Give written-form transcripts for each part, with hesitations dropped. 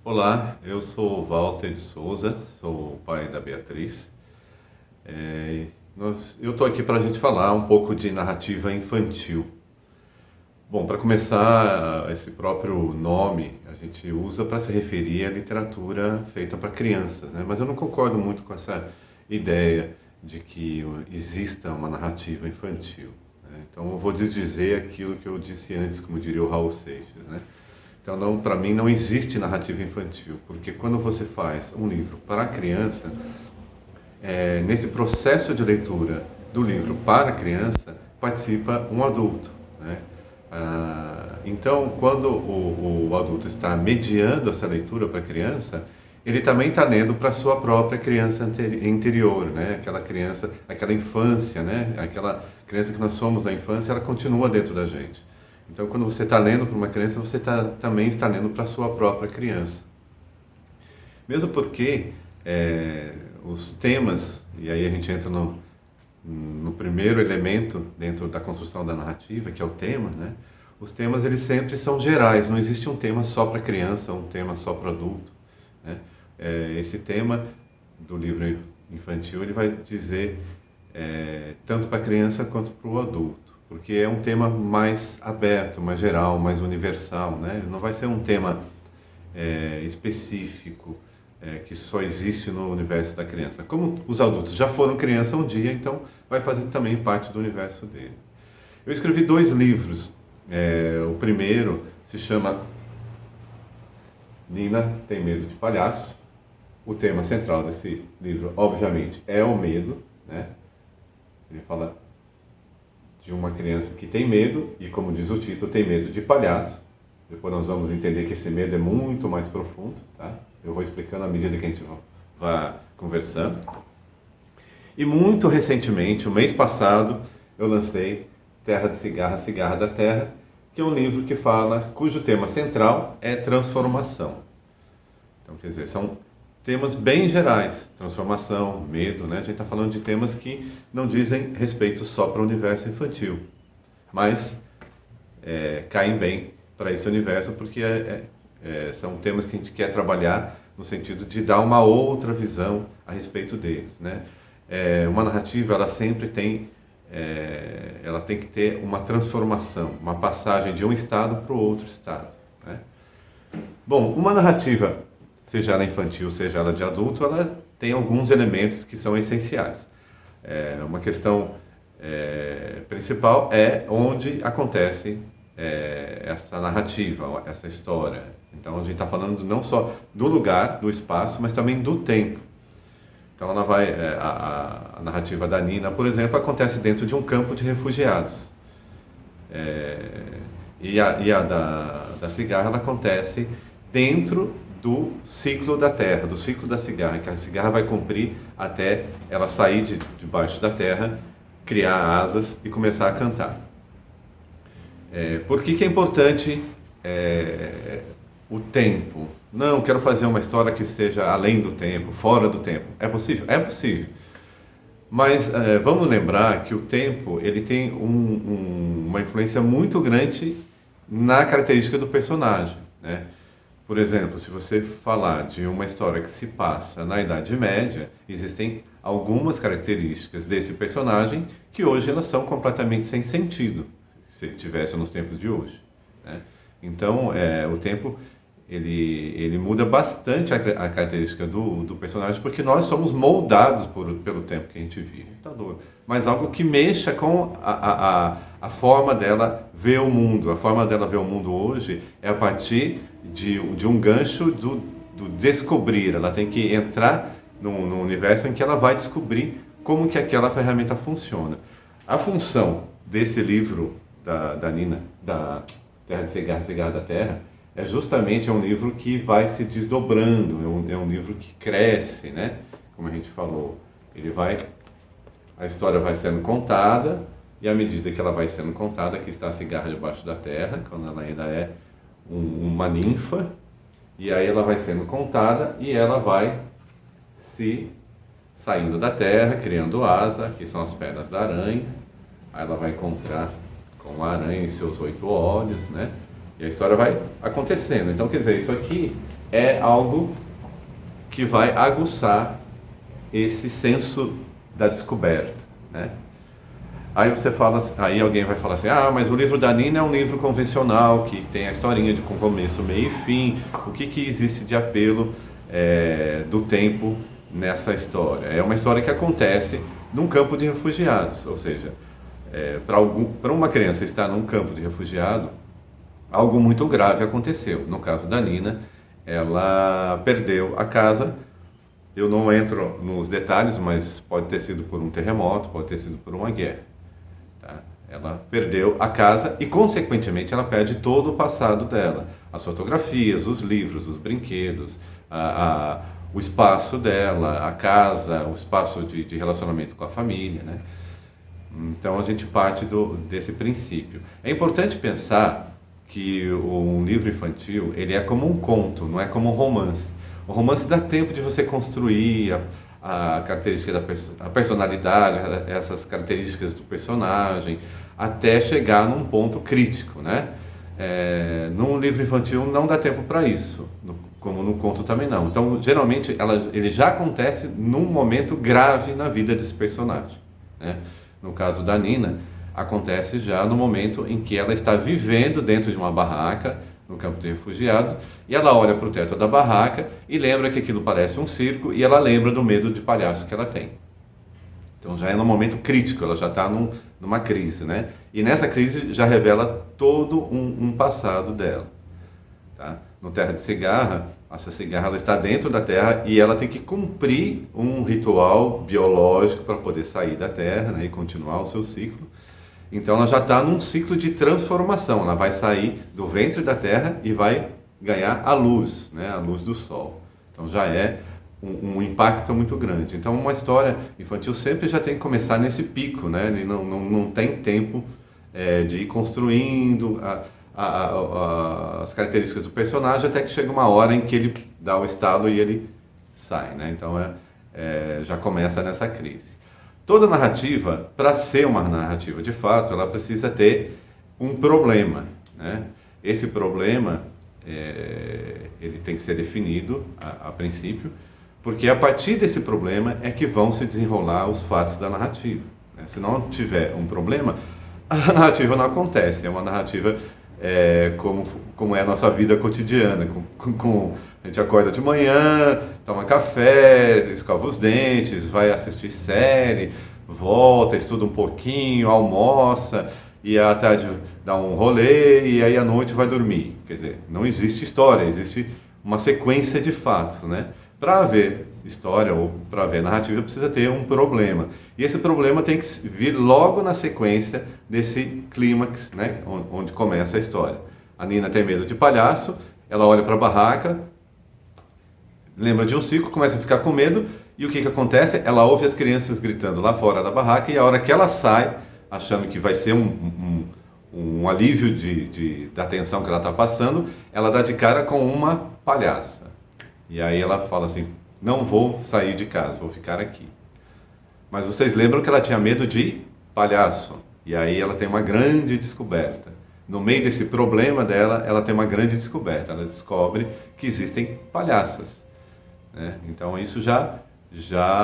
Olá, eu sou Walter de Souza, sou o pai da Beatriz. Eu estou aqui para a gente falar um pouco de narrativa infantil. Bom, para começar, esse próprio nome a gente usa para se referir à literatura feita para crianças, né? Mas eu não concordo muito com essa ideia de que exista uma narrativa infantil, né? Então eu vou dizer aquilo que eu disse antes, como diria o Raul Seixas, né? Então, não, para mim, não existe narrativa infantil, porque quando você faz um livro para a criança, nesse processo de leitura do livro para a criança, participa um adulto, né? Então, quando o adulto está mediando essa leitura para a criança, ele também está lendo para a sua própria criança interior, né? Aquela criança, aquela infância, né? Aquela criança que nós somos na infância, ela continua dentro da gente. Então, quando você está lendo para uma criança, você também está lendo para a sua própria criança. Mesmo porque os temas, e aí a gente entra no primeiro elemento dentro da construção da narrativa, que é o tema, né? Os temas, eles sempre são gerais, não existe um tema só para criança, um tema só para adulto, né? Esse tema do livro infantil, ele vai dizer tanto para a criança quanto para o adulto, porque é um tema mais aberto, mais geral, mais universal, né? Não vai ser um tema específico, que só existe no universo da criança. Como os adultos já foram criança um dia, então vai fazer também parte do universo dele. Eu escrevi 2 livros. O primeiro se chama Nina tem medo de palhaço. O tema central desse livro, obviamente, é o medo, né? Ele fala de uma criança que tem medo, e como diz o título, tem medo de palhaço. Depois nós vamos entender que esse medo é muito mais profundo, tá? Eu vou explicando à medida que a gente vai conversando. E muito recentemente, o mês passado, eu lancei Terra de Cigarra, Cigarra da Terra, que é um livro que fala, cujo tema central é transformação. Então, quer dizer, são temas bem gerais, transformação, medo, né? A gente está falando de temas que não dizem respeito só para o universo infantil, mas caem bem para esse universo, porque são temas que a gente quer trabalhar no sentido de dar uma outra visão a respeito deles, né? Uma narrativa, ela sempre tem, ela tem que ter uma transformação, uma passagem de um estado para o outro estado, né? Bom, uma narrativa, seja ela infantil, seja ela de adulto, ela tem alguns elementos que são essenciais. Uma questão principal é onde acontece essa narrativa, essa história. Então a gente está falando não só do lugar, do espaço, mas também do tempo. Então ela vai, a narrativa da Nina, por exemplo, acontece dentro de um campo de refugiados. E a da cigarra, ela acontece dentro do ciclo da Terra, do ciclo da cigarra, que a cigarra vai cumprir até ela sair debaixo da terra, criar asas e começar a cantar. Por que é importante o tempo? Não, quero fazer uma história que esteja além do tempo, fora do tempo. É possível? É possível. Mas vamos lembrar que o tempo, ele tem uma influência muito grande na característica do personagem, né? Por exemplo, se você falar de uma história que se passa na Idade Média, existem algumas características desse personagem que hoje elas são completamente sem sentido, se tivesse nos tempos de hoje, né? Então, o tempo, ele muda bastante a característica do personagem, porque nós somos moldados pelo tempo que a gente vive. Mas algo que mexa com a forma dela ver o mundo. A forma dela ver o mundo hoje é a partir de um gancho do descobrir. Ela tem que entrar no universo em que ela vai descobrir como que aquela ferramenta funciona. A função desse livro da Nina, da Terra de Cigarra, Cigarra da Terra, é justamente um livro que vai se desdobrando, é um livro que cresce, né? Como a gente falou, a história vai sendo contada, e à medida que ela vai sendo contada, aqui está a cigarra debaixo da terra, quando ela ainda é uma ninfa, e aí ela vai sendo contada e ela vai se saindo da terra, criando asa, aqui são as pernas da aranha, aí ela vai encontrar com a aranha e seus 8 olhos, né? E a história vai acontecendo. Então, quer dizer, isso aqui é algo que vai aguçar esse senso da descoberta, né? Aí você fala, aí alguém vai falar assim, mas o livro da Nina é um livro convencional, que tem a historinha com começo, meio e fim, o que existe de apelo do tempo nessa história? É uma história que acontece num campo de refugiados, ou seja, para uma criança estar num campo de refugiado, algo muito grave aconteceu. No caso da Nina, ela perdeu a casa. Eu não entro nos detalhes, mas pode ter sido por um terremoto, pode ter sido por uma guerra. Tá? Ela perdeu a casa e, consequentemente, ela perde todo o passado dela. As fotografias, os livros, os brinquedos, o espaço dela, a casa, o espaço de relacionamento com a família, né? Então a gente parte desse princípio. É importante pensar que um livro infantil, ele é como um conto, não é como um romance. O romance dá tempo de você construir a característica a personalidade, essas características do personagem, até chegar num ponto crítico, né? Num livro infantil não dá tempo para isso, como no conto também não. Então, geralmente, ele já acontece num momento grave na vida desse personagem, né? No caso da Nina, acontece já no momento em que ela está vivendo dentro de uma barraca, no campo de refugiados, e ela olha para o teto da barraca e lembra que aquilo parece um circo, e ela lembra do medo de palhaço que ela tem. Então já é no momento crítico, ela já está numa crise, né? E nessa crise já revela todo um passado dela. Tá? No Terra de Cigarra, essa cigarra ela está dentro da Terra e ela tem que cumprir um ritual biológico para poder sair da Terra, né, e continuar o seu ciclo. Então ela já está num ciclo de transformação, ela vai sair do ventre da Terra e vai ganhar a luz, né, a luz do Sol. Então já é um impacto muito grande. Então uma história infantil sempre já tem que começar nesse pico, né? Ele não tem tempo de ir construindo as características do personagem até que chega uma hora em que ele dá o estalo e ele sai, né? Então já começa nessa crise. Toda narrativa, para ser uma narrativa de fato, ela precisa ter um problema, né? Esse problema ele tem que ser definido a princípio, porque a partir desse problema é que vão se desenrolar os fatos da narrativa, né? Se não tiver um problema, a narrativa não acontece. É uma narrativa como é a nossa vida cotidiana. A gente acorda de manhã, toma café, escova os dentes, vai assistir série, volta, estuda um pouquinho, almoça, e à tarde dá um rolê, e aí à noite vai dormir. Quer dizer, não existe história, existe uma sequência de fatos, né? Para haver história ou para haver narrativa precisa ter um problema. E esse problema tem que vir logo na sequência desse clímax, né, onde começa a história. A Nina tem medo de palhaço, ela olha para a barraca, lembra de um circo, começa a ficar com medo, e o que acontece? Ela ouve as crianças gritando lá fora da barraca, e a hora que ela sai, achando que vai ser um alívio da tensão que ela está passando, ela dá de cara com uma palhaça. E aí ela fala assim, não vou sair de casa, vou ficar aqui. Mas vocês lembram que ela tinha medo de palhaço? E aí ela tem uma grande descoberta. No meio desse problema dela, ela tem uma grande descoberta. Ela descobre que existem palhaças, né? Então isso já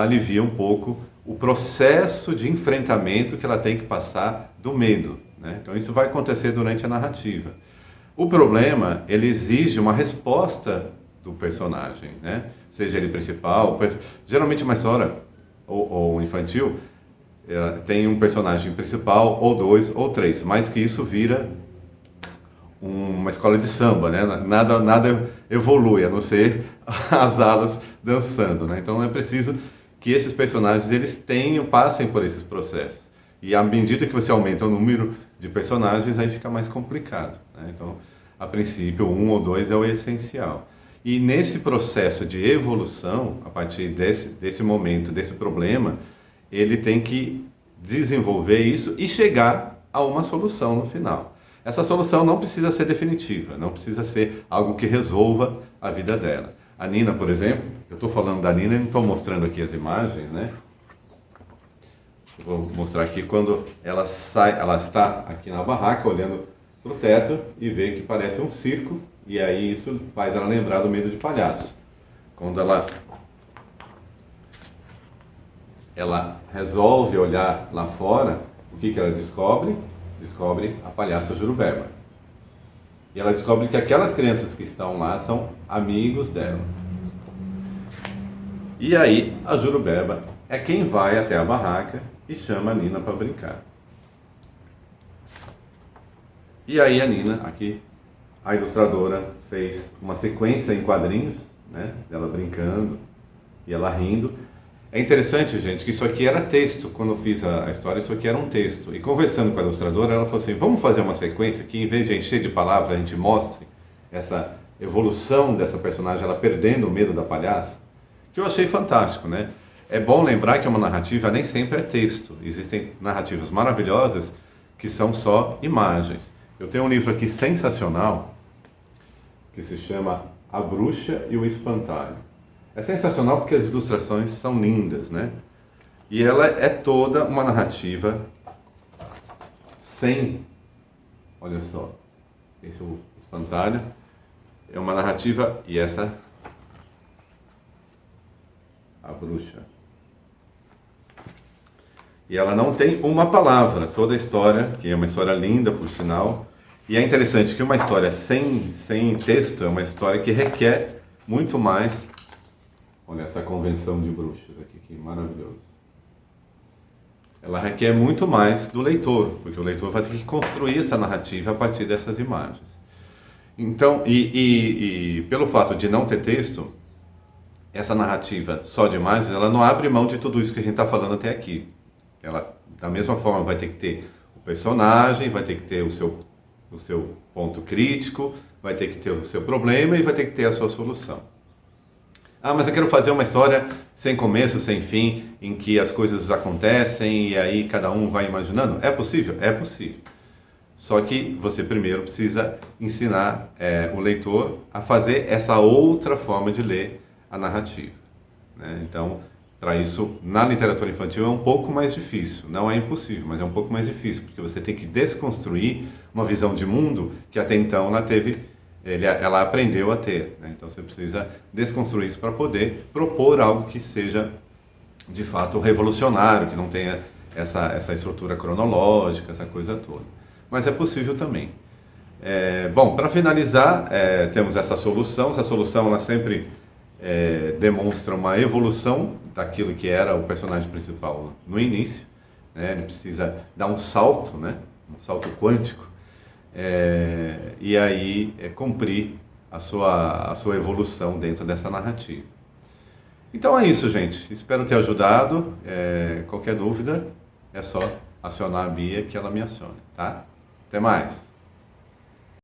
alivia um pouco o processo de enfrentamento que ela tem que passar do medo, né? Então isso vai acontecer durante a narrativa. O problema, ele exige uma resposta do personagem, né? Seja ele principal, geralmente uma história ou infantil tem um personagem principal, ou dois, ou três, mais que isso vira uma escola de samba, né? Nada evolui, a não ser as alas dançando, né? Então é preciso que esses personagens passem por esses processos. E à medida que você aumenta o número de personagens, aí fica mais complicado, né? Então, a princípio, um ou dois é o essencial. E nesse processo de evolução, a partir desse momento, desse problema, ele tem que desenvolver isso e chegar a uma solução no final. Essa solução não precisa ser definitiva, não precisa ser algo que resolva a vida dela. A Nina, por exemplo, eu estou falando da Nina e não estou mostrando aqui as imagens, né? Eu vou mostrar aqui quando ela sai, ela está aqui na barraca olhando para o teto e vê que parece um circo, E aí isso faz ela lembrar do medo de palhaço. Quando ela resolve olhar lá fora, o que ela descobre? Descobre a palhaça Jurubeba. E ela descobre que aquelas crianças que estão lá são amigos dela. E aí a Jurubeba é quem vai até a barraca e chama a Nina para brincar. E aí a Nina, aqui, a ilustradora, fez uma sequência em quadrinhos, né, dela brincando e ela rindo. É interessante, gente, que isso aqui era texto. Quando eu fiz a história, isso aqui era um texto. E conversando com a ilustradora, ela falou assim, vamos fazer uma sequência que, em vez de encher de palavras, a gente mostre essa evolução dessa personagem, ela perdendo o medo da palhaça, que eu achei fantástico, né? É bom lembrar que uma narrativa nem sempre é texto. Existem narrativas maravilhosas que são só imagens. Eu tenho um livro aqui sensacional, que se chama A Bruxa e o Espantalho. É sensacional porque as ilustrações são lindas, né? E ela é toda uma narrativa sem... Olha só, esse é o espantalho. É uma narrativa... E essa... A bruxa. E ela não tem uma palavra. Toda a história, que é uma história linda, por sinal. E é interessante que uma história sem texto é uma história que requer muito mais... Olha essa convenção de bruxas aqui, que maravilhoso. Ela requer muito mais do leitor, porque o leitor vai ter que construir essa narrativa a partir dessas imagens. Então, pelo fato de não ter texto, essa narrativa só de imagens, ela não abre mão de tudo isso que a gente está falando até aqui. Ela, da mesma forma, vai ter que ter o personagem, vai ter que ter o seu ponto crítico, vai ter que ter o seu problema e vai ter que ter a sua solução. Ah, mas eu quero fazer uma história sem começo, sem fim, em que as coisas acontecem e aí cada um vai imaginando? É possível? É possível. Só que você primeiro precisa ensinar o leitor a fazer essa outra forma de ler a narrativa, né? Então, para isso, na literatura infantil é um pouco mais difícil. Não é impossível, mas é um pouco mais difícil, porque você tem que desconstruir uma visão de mundo que até então ela aprendeu a ter, né? Então você precisa desconstruir isso para poder propor algo que seja de fato revolucionário, que não tenha essa estrutura cronológica, essa coisa toda. Mas é possível também. Bom, para finalizar, temos essa solução. Essa solução ela sempre demonstra uma evolução daquilo que era o personagem principal no início, né? Ele precisa dar um salto, né? Um salto quântico. E aí cumprir a sua evolução dentro dessa narrativa. Então é isso, gente. Espero ter ajudado. Qualquer dúvida é só acionar a Bia que ela me acione, tá? Até mais!